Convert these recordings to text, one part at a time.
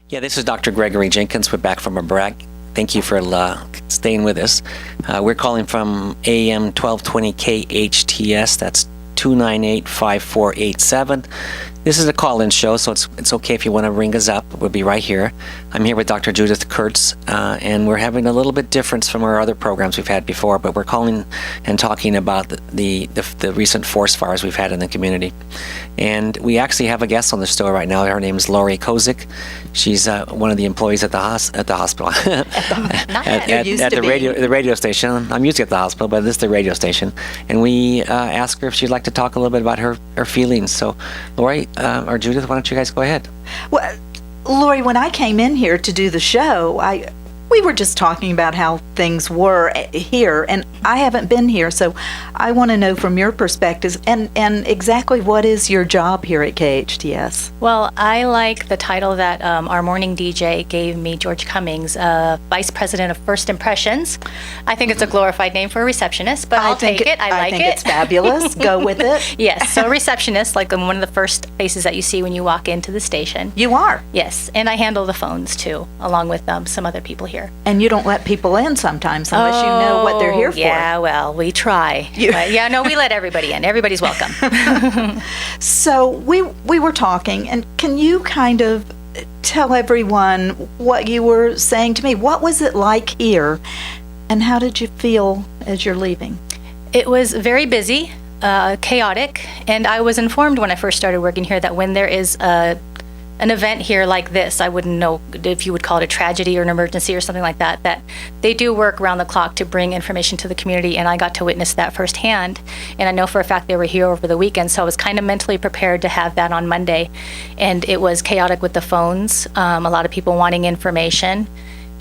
Yeah, this is Dr. Gregory Jenkins. We're back from a break. Thank you for staying with us. We're calling from AM 1220 KHTS. That's 298-5487. This is a call-in show, so it's okay if you want to ring us up. We'll be right here. I'm here with Dr. Judith Curts, and we're having a little bit difference from our other programs we've had before, but we're calling and talking about the recent forest fires we've had in the community. And we actually have a guest on the show right now. Her name is Lori Kozik. She's one of the employees at the hospital. at the radio station. I'm usually at the hospital, but this is the radio station. And we asked her if she'd like to talk a little bit about her feelings. So, Lori or Judith, why don't you guys go ahead? Well, Lori, when I came in here to do the show, we were just talking about how things were here, and I haven't been here, so I want to know from your perspective and exactly what is your job here at KHTS? Well, I like the title that our morning DJ gave me, George Cummings, Vice President of First Impressions. I think it's a glorified name for a receptionist, but I'll take it. I think it's fabulous. Go with it. Yes, so a receptionist, like one of the first faces that you see when you walk into the station. You are? Yes, and I handle the phones too, along with some other people here. And you don't let people in sometimes unless you know what they're here for. Yeah, well, we try. But yeah, no, we let everybody in. Everybody's welcome. So we were talking, and can you kind of tell everyone what you were saying to me? What was it like here, and how did you feel as you're leaving? It was very busy, chaotic, and I was informed when I first started working here that when there is an event here like this, I wouldn't know if you would call it a tragedy or an emergency or something like that, that they do work around the clock to bring information to the community, and I got to witness that firsthand. And I know for a fact they were here over the weekend, so I was kind of mentally prepared to have that on Monday. And it was chaotic with the phones, a lot of people wanting information,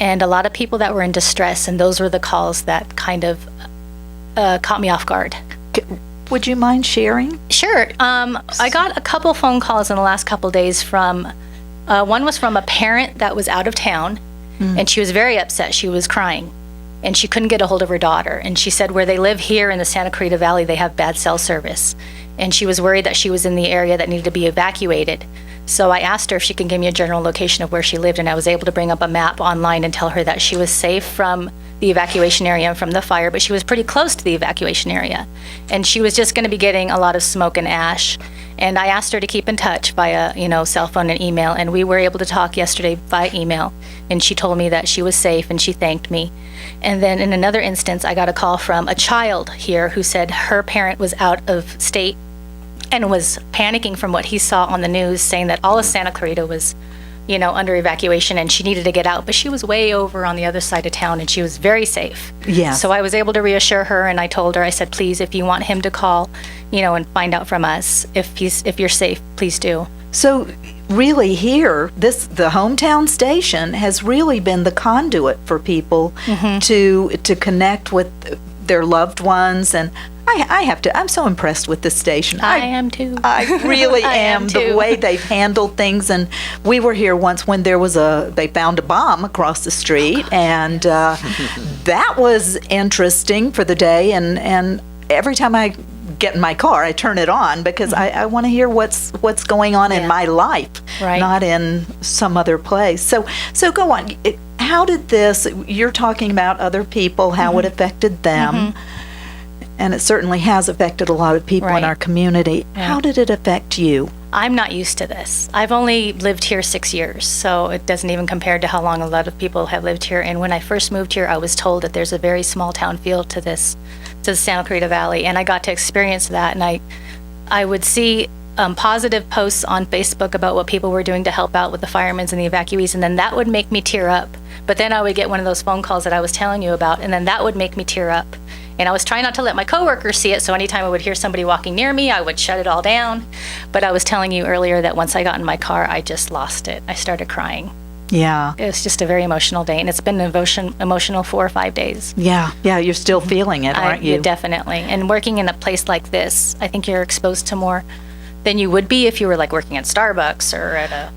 and a lot of people that were in distress, and those were the calls that kind of caught me off guard. Would you mind sharing? Sure. I got a couple phone calls in the last couple days from, one was from a parent that was out of town, and she was very upset. She was crying, and she couldn't get a hold of her daughter. And she said where they live here in the Santa Clarita Valley, they have bad cell service. And she was worried that she was in the area that needed to be evacuated. So I asked her if she could give me a general location of where she lived, and I was able to bring up a map online and tell her that she was safe from the evacuation area and from the fire, but she was pretty close to the evacuation area. And she was just going to be getting a lot of smoke and ash. And I asked her to keep in touch via, cell phone and email, and we were able to talk yesterday via email. And she told me that she was safe, and she thanked me. And then in another instance, I got a call from a child here who said her parent was out of state and was panicking from what he saw on the news, saying that all of Santa Clarita was under evacuation, and she needed to get out, but she was way over on the other side of town, and she was very safe. Yeah. So I was able to reassure her, and I told her, I said, please, if you want him to call, and find out from us if you're safe, please do. So really here, the hometown station has really been the conduit for people to connect with their loved ones, and I'm so impressed with this station. I am too. I really am. Too. The way they've handled things. And we were here once when they found a bomb across the street, and that was interesting for the day. And every time I get in my car, I turn it on because I want to hear what's going on in my life, not in some other place. So go on. How did this? You're talking about other people, how it affected them. And it certainly has affected a lot of people in our community. Yeah. How did it affect you? I'm not used to this. I've only lived here 6 years, so it doesn't even compare to how long a lot of people have lived here. And when I first moved here, I was told that there's a very small town feel to the Santa Clarita Valley, and I got to experience that. And I would see positive posts on Facebook about what people were doing to help out with the firemen and the evacuees, and then that would make me tear up. But then I would get one of those phone calls that I was telling you about, and then that would make me tear up. And I was trying not to let my coworkers see it, so anytime I would hear somebody walking near me, I would shut it all down. But I was telling you earlier that once I got in my car, I just lost it. I started crying. Yeah. It was just a very emotional day, and it's been emotional 4 or 5 days. Yeah, you're still feeling it, aren't you? Yeah, definitely. And working in a place like this, I think you're exposed to more than you would be if you were like working at Starbucks or at a,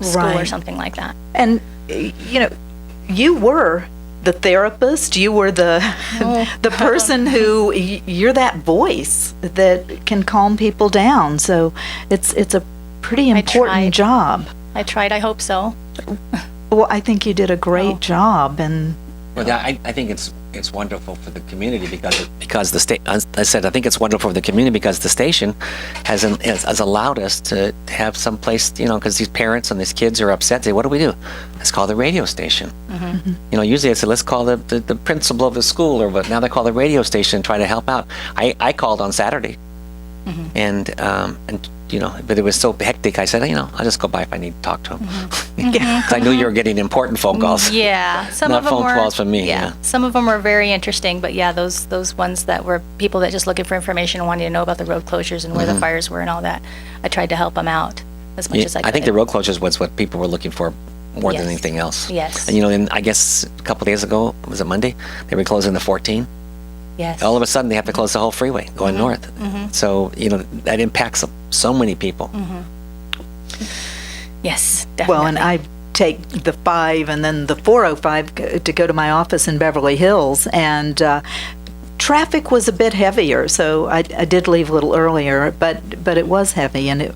school or something like that. And, you were the therapist, you were the person who, you're that voice that can calm people down. So it's a pretty important job. I tried. I hope so. Well, I think you did a great job, and Well, I think it's wonderful for the community because the state. I said I think it's wonderful for the community because the station has allowed us to have some place, because these parents and these kids are upset. Say, what do we do? Let's call the radio station. Usually I say let's call the principal of the school, but now they call the radio station and try to help out. I called on Saturday, and but it was so hectic. I said, I'll just go by if I need to talk to him. 'Cause I knew you were getting important phone calls. Yeah, some Not of them phone were, calls from me. Yeah. Some of them were very interesting, but yeah, those ones that were people that just looking for information and wanting to know about the road closures and where the fires were and all that. I tried to help them out as much as I could. I think the road closures was what people were looking for more than Yes. anything else. Yes. And and I guess a couple days ago, was it Monday? They were closing the 14. Yes. All of a sudden, they have to close the whole freeway going north. So that impacts so many people. Yes, definitely. well, and I take the 5 and then the 405 to go to my office in Beverly Hills, and traffic was a bit heavier, so I did leave a little earlier, but it was heavy, and it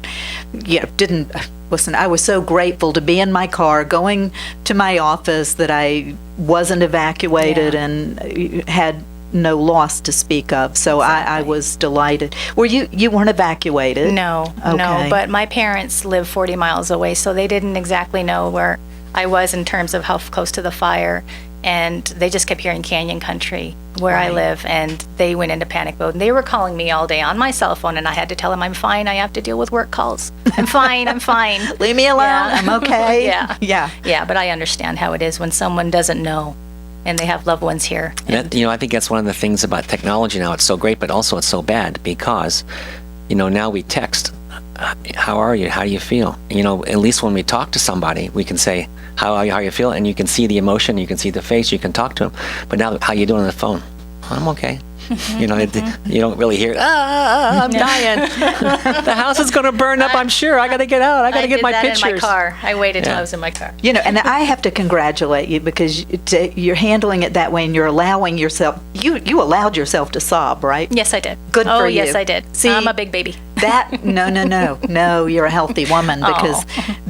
didn't. Listen, I was so grateful to be in my car going to my office that I wasn't evacuated and had no loss to speak of. So I was delighted. Were you weren't evacuated? No, Okay. but my parents live 40 miles away, so they didn't exactly know where I was in terms of how close to the fire. And they just kept hearing Canyon Country where I live, and they went into panic mode. And they were calling me all day on my cell phone, and I had to tell them, I'm fine, I have to deal with work calls. I'm fine, I'm fine. Leave me alone. Yeah. I'm okay. Yeah. Yeah. Yeah, but I understand how it is when someone doesn't know and they have loved ones here. And that, I think that's one of the things about technology now. It's so great, but also it's so bad because, now we text. How are you? How do you feel? At least when we talk to somebody, we can say, how are you? How you feel? And you can see the emotion, you can see the face, you can talk to them. But now, how you doing on the phone? I'm okay. You don't really hear, I'm dying. The house is going to burn up, I'm sure. I got to get out. I got to get my pictures. I did that in my car. I waited till I was in my car. And I have to congratulate you because you're handling it that way, and you're allowing yourself. You allowed yourself to sob, right? Yes, I did. Good for you. Oh, yes, I did. See, I'm a big baby. No, you're a healthy woman because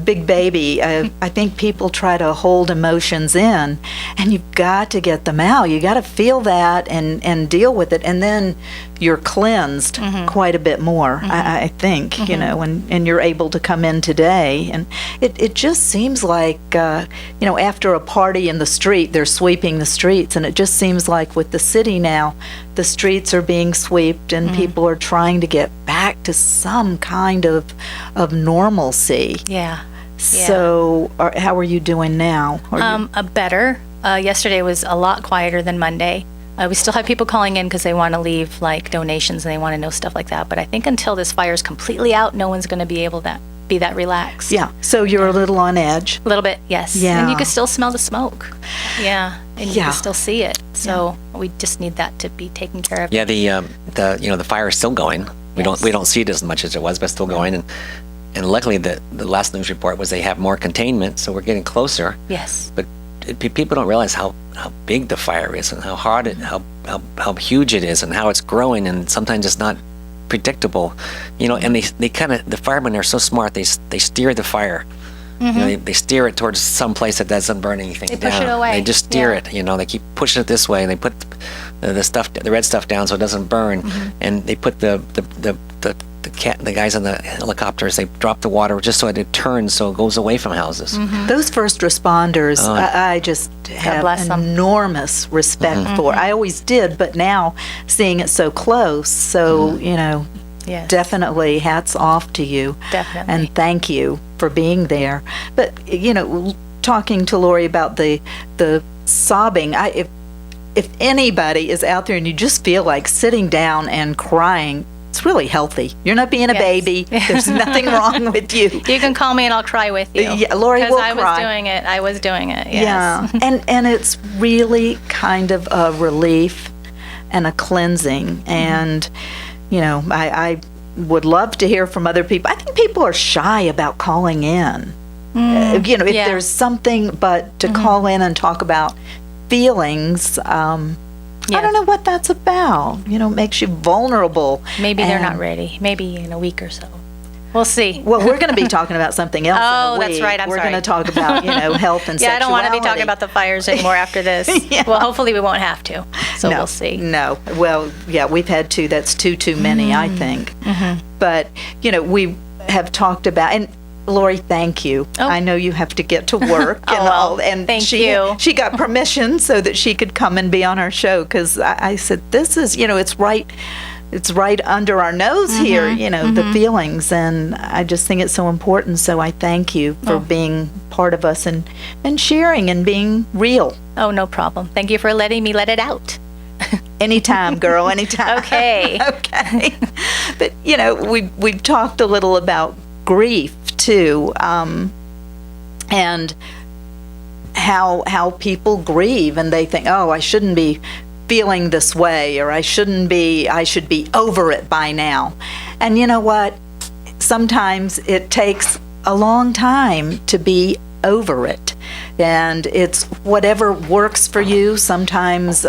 big baby, I think people try to hold emotions in, and you've got to get them out. You got to feel that and deal with it, and then you're cleansed quite a bit more, I think, and you're able to come in today. And it just seems like, after a party in the street, they're sweeping the streets, and it just seems like with the city now, the streets are being swept, and people are trying to get back to some kind of normalcy. Yeah. So, how are you doing now? Better. Yesterday was a lot quieter than Monday. We still have people calling in because they want to leave like donations and they want to know stuff like that. But I think until this fire is completely out, no one's going to be able to be that relaxed. Yeah. So you're a little on edge. A little bit, yes. Yeah. And you can still smell the smoke. Yeah. And you Yeah. can still see it. So we just need that to be taken care of. Yeah, the fire is still going. We don't see it as much as it was, but it's still going. And luckily, the last news report was they have more containment, so we're getting closer. Yes. But people don't realize how big the fire is and how hard how huge it is and how it's growing, and sometimes it's not predictable. And they kind of, the firemen are so smart. They steer the fire. They steer it towards some place that doesn't burn anything down. They push it away. They just steer it. They keep pushing it this way, and they put the red stuff down so it doesn't burn. And they put the guys on the helicopters, they drop the water just so it turns so it goes away from houses. Those first responders, I just have bless them. enormous respect for. I always did, but now seeing it so close, Yes. definitely hats off to you. Definitely. And thank you for being there. But, talking to Lori about the sobbing, if anybody is out there and you just feel like sitting down and crying, it's really healthy. You're not being a Yes. baby. There's nothing wrong with you. You can call me and I'll cry with you. Yeah, Lori will Because cry. I was doing it. Yes. Yeah, and it's really kind of a relief and a cleansing. And, I would love to hear from other people. I think people are shy about calling in. If yeah. there's something, but to call in and talk about feelings, I don't know what that's about. It makes you vulnerable. Maybe they're not And- ready. Maybe in a week or so. We'll see. Well, we're going to be talking about something else. Oh, in a that's week. right. I'm we're sorry. going to talk about, health and Yeah, I sexuality. don't want to be talking about the fires anymore after this. Yeah. Well, hopefully we won't have to. So No, we'll see. No. Well, yeah, we've had two. That's too many, I think. But, we have talked about, and Lori, thank you. Oh. I know you have to get to work and well, all, and thank you. She got permission so that she could come and be on our show, because I said, this is, it's right under our nose here, the feelings, and I just think it's so important. So I thank you for being part of us and sharing and being real. Oh, no problem. Thank you for letting me let it out. Anytime, girl, anytime. Okay. Okay. But, we've talked a little about grief, too, and how people grieve, and they think, oh, I shouldn't be feeling this way, or I should be over it by now. And you know what? Sometimes it takes a long time to be over it. And it's whatever works for you. Sometimes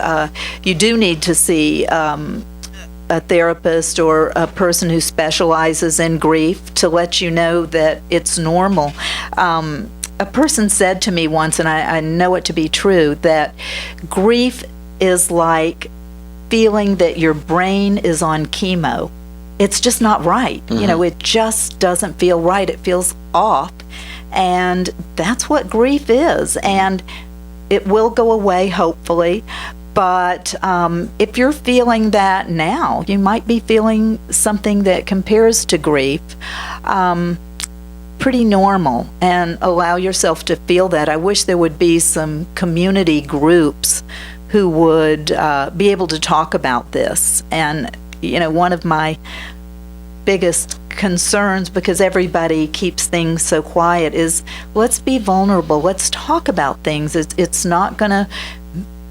you do need to see a therapist or a person who specializes in grief to let you know that it's normal. A person said to me once, and I know it to be true, that grief is like feeling that your brain is on chemo. It's just not right. It just doesn't feel right. It feels off. And that's what grief is. And it will go away, hopefully. But if you're feeling that now, you might be feeling something that compares to grief. Pretty normal, and allow yourself to feel that. I wish there would be some community groups who would be able to talk about this. And, one of my biggest concerns, because everybody keeps things so quiet, is let's be vulnerable. Let's talk about things. It's not going to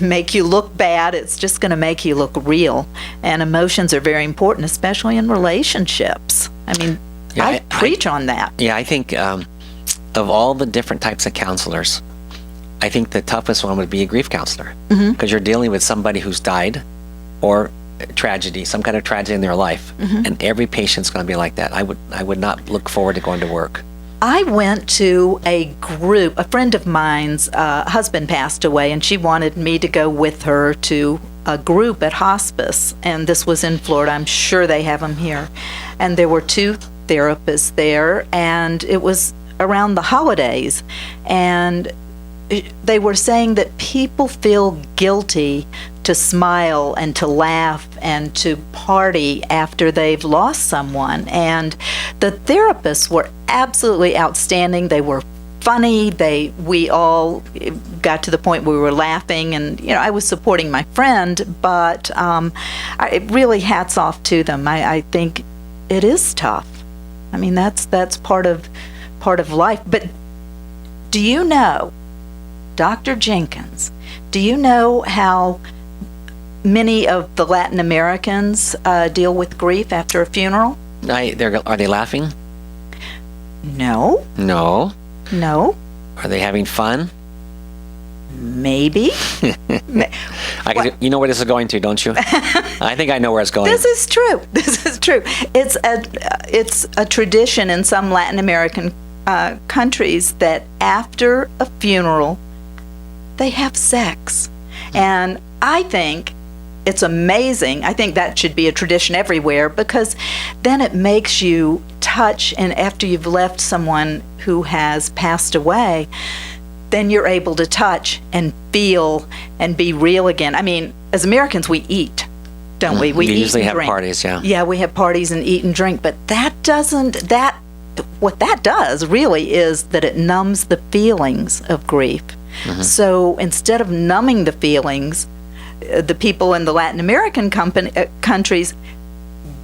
make you look bad. It's just going to make you look real. And emotions are very important, especially in relationships. I mean, Yeah, I preach on that. Yeah, I think of all the different types of counselors, I think the toughest one would be a grief counselor, because you're dealing with somebody who's died or tragedy, some kind of tragedy in their life, and every patient's going to be like that. I would not look forward to going to work. I went to a group. A friend of mine's husband passed away, and she wanted me to go with her to a group at hospice, and this was in Florida. I'm sure they have them here. And there were two therapists there, and it was around the holidays, and they were saying that people feel guilty to smile and to laugh and to party after they've lost someone. And the therapists were absolutely outstanding. They were funny. We all got to the point where we were laughing, and I was supporting my friend, but it really hats off to them. I think it is tough. I mean, that's part of life. But do you know, Dr. Jenkins, do you know how many of the Latin Americans deal with grief after a funeral? Are they laughing? No. No. No. Are they having fun? Maybe. You know where this is going to, don't you? I think I know where it's going. This is true. This is true. It's a tradition in some Latin American countries that after a funeral, they have sex. And I think it's amazing. I think that should be a tradition everywhere, because then it makes you touch, and after you've left someone who has passed away, then you're able to touch and feel and be real again. I mean, as Americans, we eat, don't we? We usually eat and have drink. parties, yeah. Yeah, we have parties and eat and drink, but what that does really is that it numbs the feelings of grief. So instead of numbing the feelings, the people in the Latin American countries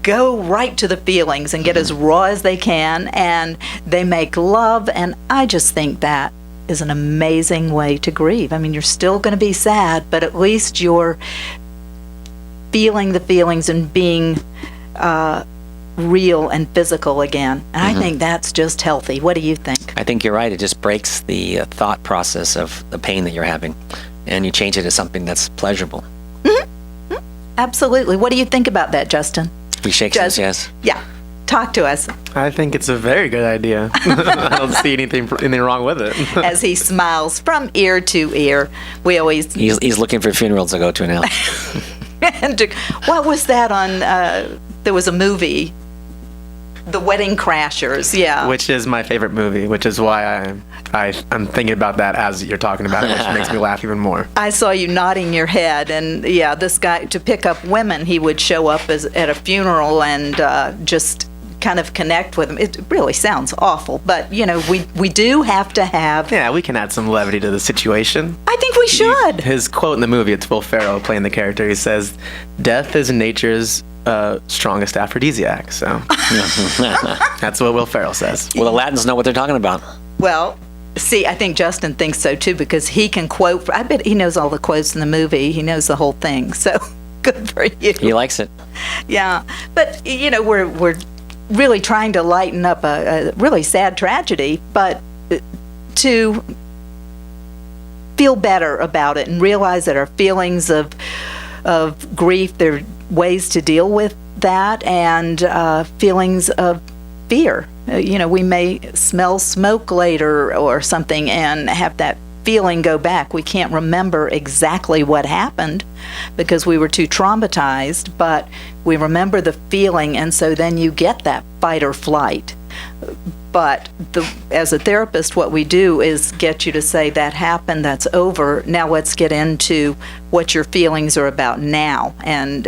go right to the feelings and get as raw as they can, and they make love. And I just think that is an amazing way to grieve. I mean, you're still going to be sad, but at least you're feeling the feelings and being real and physical again. And I think that's just healthy. What do you think? I think you're right. It just breaks the thought process of the pain that you're having, and you change it to something that's pleasurable. Absolutely. What do you think about that, Justin? We shake hands, yes. Yeah. Talk to us. I think it's a very good idea. I don't see anything wrong with it. As he smiles from ear to ear. We always... He's looking for funerals to go to now. And what was that on... there was a movie, The Wedding Crashers, yeah. Which is my favorite movie, which is why I'm thinking about that as you're talking about it, which makes me laugh even more. I saw you nodding your head, and yeah, this guy, to pick up women, he would show up at a funeral and just kind of connect with them. It really sounds awful, but we do have to have... Yeah, we can add some levity to the situation. I think we should. His quote in the movie, it's Will Ferrell playing the character, he says, "Death is nature's strongest aphrodisiac." So that's what Will Ferrell says. Well, the Latins know what they're talking about. Well, see, I think Justin thinks so too, because he can quote. I bet he knows all the quotes in the movie. He knows the whole thing. So good for you. He likes it. Yeah, but we're really trying to lighten up a really sad tragedy, but to feel better about it and realize that our feelings of grief, there are ways to deal with that, and feelings of fear. We may smell smoke later or something and have that feeling go back. We can't remember exactly what happened because we were too traumatized, but we remember the feeling, and so then you get that fight or flight. But as a therapist, what we do is get you to say, that happened, that's over. Now let's get into what your feelings are about now, and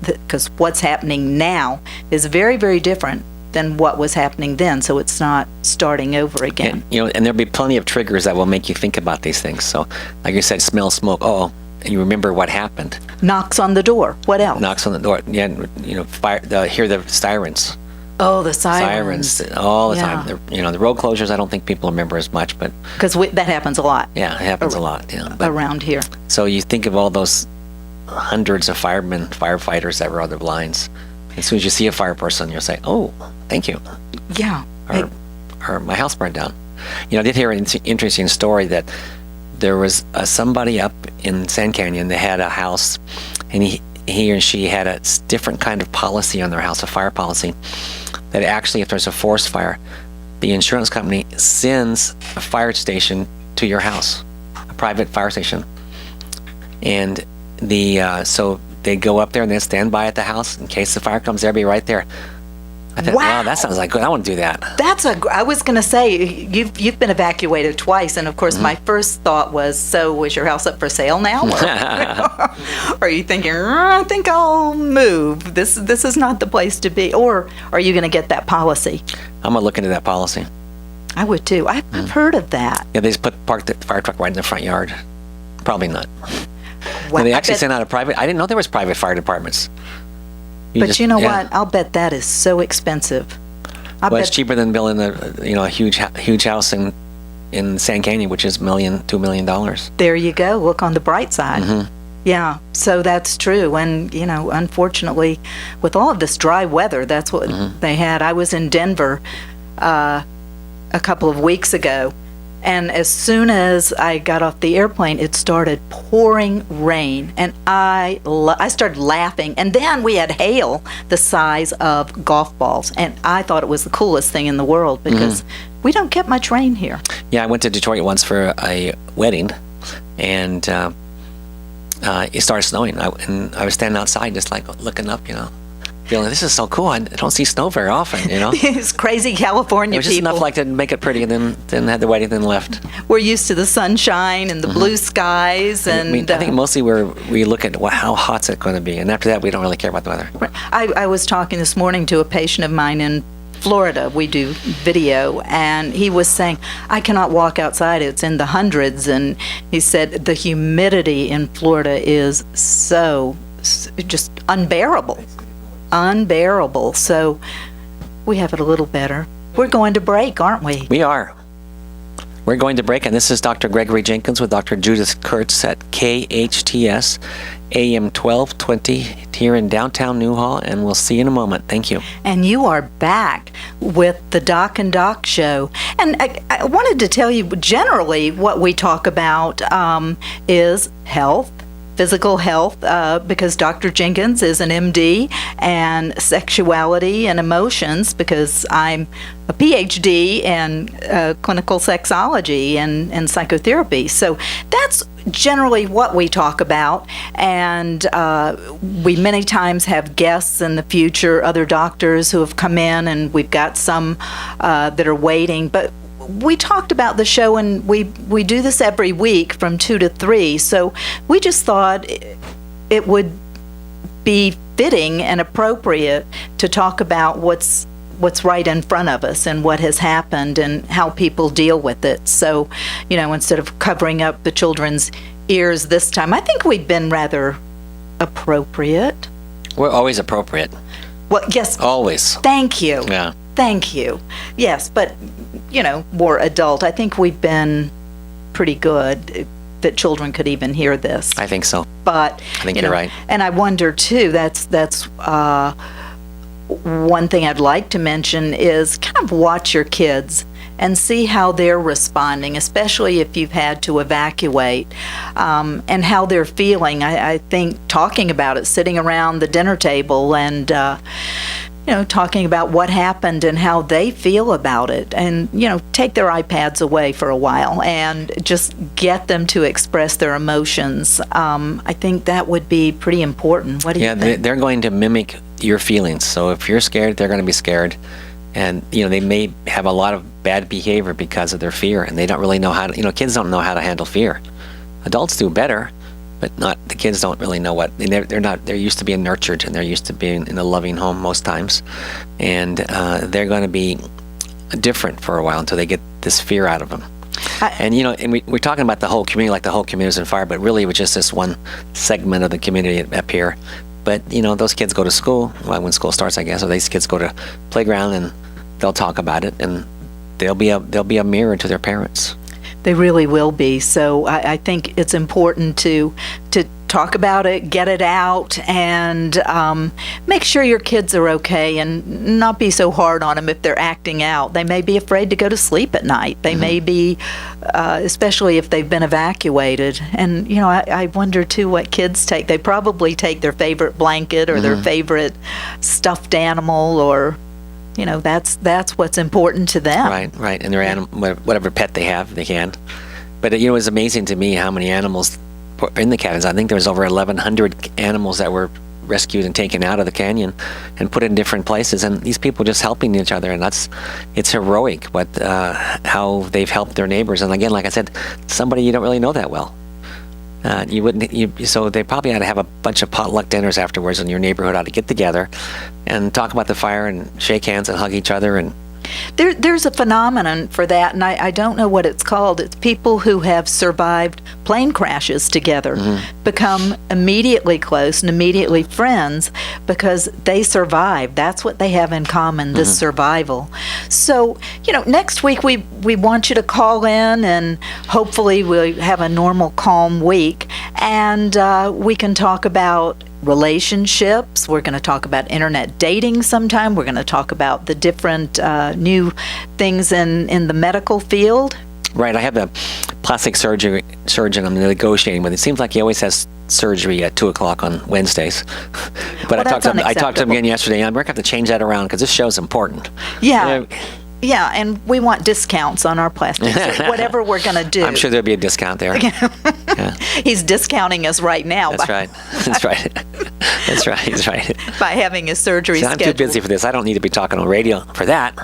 because what's happening now is very, very different than what was happening then, so it's not starting over again. And there'll be plenty of triggers that will make you think about these things. So, like you said, smell smoke. Oh, and you remember what happened. Knocks on the door. What else? Knocks on the door. Yeah, fire. Hear the sirens. Oh, the sirens. Sirens all the time. The road closures, I don't think people remember as much, but because that happens a lot. Yeah, it happens a lot. Yeah, around here. So you think of all those hundreds of firefighters that were on the lines. As soon as you see a fire person, you'll say, "Oh, thank you." Yeah. Or my house burned down. I did hear an interesting story that there was somebody up in Sand Canyon that had a house, and he or she had a different kind of policy on their house, a fire policy, that actually, if there's a forest fire, the insurance company sends a fire station to your house, a private fire station, and so they go up there and they stand by at the house in case the fire comes. They'll be right there. I thought, wow, that sounds like good. I want to do that. I was going to say, you've been evacuated twice, and of course, my first thought was, so was your house up for sale now? Or are you thinking, I think I'll move. This is not the place to be. Or are you going to get that policy? I'm going to look into that policy. I would too. I've heard of that. Yeah, they just park the fire truck right in the front yard. Probably not. Well, they actually sent out a private. I didn't know there was private fire departments. But you know what? I'll bet that is so expensive. It's cheaper than building a huge house in Sand Canyon, which is $2 million. There you go. Look on the bright side. Mm-hmm. Yeah, so that's true. And unfortunately, with all of this dry weather, that's what they had. I was in Denver a couple of weeks ago, and as soon as I got off the airplane, it started pouring rain, and I started laughing. And then we had hail the size of golf balls, and I thought it was the coolest thing in the world because we don't get much rain here. Yeah, I went to Detroit once for a wedding, and it started snowing, and I was standing outside just like looking up, feeling this is so cool. I don't see snow very often, It's crazy California people. It was just enough like to make it pretty, and then had the wedding, then left. We're used to the sunshine and the blue skies, and I think mostly we look at how hot's it going to be, and after that we don't really care about the weather. I was talking this morning to a patient of mine in Florida. We do video, and he was saying, I cannot walk outside, it's in the hundreds, and he said the humidity in Florida is so just unbearable. So we have it a little better. We're going to break, aren't we? We are. We're going to break, and this is Dr. Gregory Jenkins with Dr. Judith Curts at KHTS AM 1220 here in downtown Newhall, and we'll see you in a moment. Thank you. And you are back with the Doc and Doc Show. And I wanted to tell you, generally, what we talk about is health, physical health, because Dr. Jenkins is an MD, and sexuality and emotions, because I'm a PhD in clinical sexology and psychotherapy. So that's generally what we talk about, and we many times have guests in the future, other doctors who have come in, and we've got some that are waiting. But we talked about the show, and we do this every week from 2 to 3, so we just thought it would be fitting and appropriate to talk about what's right in front of us and what has happened and how people deal with it. So, instead of covering up the children's ears this time, I think we've been rather appropriate. We're always appropriate. Well, yes. Always. Thank you. Yeah. Thank you. Yes, but, more adult. I think we've been pretty good that children could even hear this. I think so. But I think you're right. And I wonder too, that's one thing I'd like to mention is kind of watch your kids and see how they're responding, especially if you've had to evacuate, and how they're feeling. I think talking about it, sitting around the dinner table and talking about what happened and how they feel about it, and take their iPads away for a while and just get them to express their emotions. I think that would be pretty important. What do you think? Yeah, they're going to mimic your feelings. So if you're scared, they're going to be scared, and they may have a lot of bad behavior because of their fear, and they don't really know how to. Kids don't know how to handle fear. Adults do better, but not the kids don't really know what they're used to being nurtured, and they're used to being in a loving home most times, and they're going to be different for a while until they get this fear out of them. And we're talking about the whole community, like the whole community is on fire, but really it was just this one segment of the community up here. But those kids go to school, well, when school starts, I guess, or these kids go to playground, and they'll talk about it, and they'll be a mirror to their parents. They really will be. So I think it's important to talk about it, get it out, and make sure your kids are okay, and not be so hard on them if they're acting out. They may be afraid to go to sleep at night. They may be, especially if they've been evacuated. And, I wonder, too, what kids take. They probably take their favorite blanket or their favorite stuffed animal, or that's what's important to them. Right. And their animal, whatever pet they have, they can. But it was amazing to me how many animals were in the canyons. I think there was over 1,100 animals that were rescued and taken out of the canyon and put in different places. And these people just helping each other, and it's heroic. How they've helped their neighbors. And again, like I said, somebody you don't really know that well. So they probably ought to have a bunch of potluck dinners afterwards in your neighborhood. Ought to get together and talk about the fire and shake hands and hug each other. And there's a phenomenon for that, and I don't know what it's called. It's people who have survived plane crashes together become immediately close and immediately friends because they survived. That's what they have in common, this survival. So, next week we want you to call in, and hopefully we'll have a normal, calm week, and we can talk about relationships. We're going to talk about internet dating sometime. We're going to talk about the different new things in the medical field. Right. I have a plastic surgeon I'm negotiating with. It seems like he always has surgery at 2:00 on Wednesdays. But well, I talked to him again yesterday, and we're going to have to change that around because this show's important. Yeah. Yeah, and we want discounts on our plastic, so whatever we're going to do. I'm sure there'll be a discount there. Yeah. He's discounting us right now. That's right. That's right. That's right. He's right. By having his surgery scheduled. I'm too busy for this. I don't need to be talking on radio for that.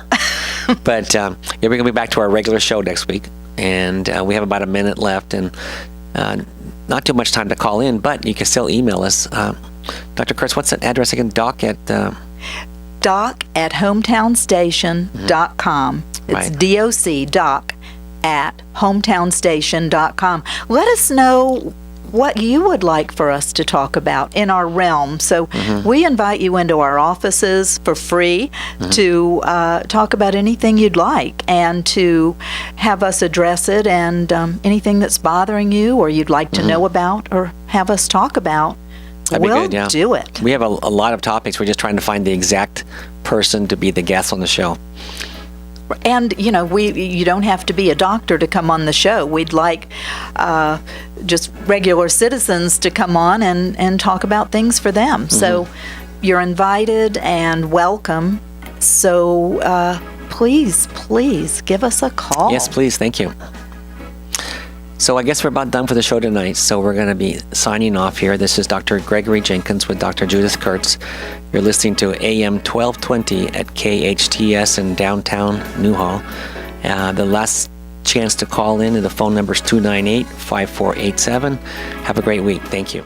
But we're going to be back to our regular show next week, and we have about a minute left, and not too much time to call in, but you can still email us. Dr. Curts, what's that address again? doc@hometownstation.com. It's DOC, doc@hometownstation.com. Let us know what you would like for us to talk about in our realm. So we invite you into our offices for free to talk about anything you'd like, and to have us address it, and anything that's bothering you or you'd like to know about or have us talk about. That'd be we'll good, yeah. do it. We have a lot of topics. We're just trying to find the exact person to be the guest on the show. And you don't have to be a doctor to come on the show. We'd like just regular citizens to come on and talk about things for them. So you're invited and welcome. So please give us a call. Yes, please. Thank you. So I guess we're about done for the show tonight. So we're going to be signing off here. This is Dr. Gregory Jenkins with Dr. Judith Curts. You're listening to AM 1220 at KHTS in downtown Newhall. The last chance to call in, and the phone number is 298-5487. Have a great week. Thank you.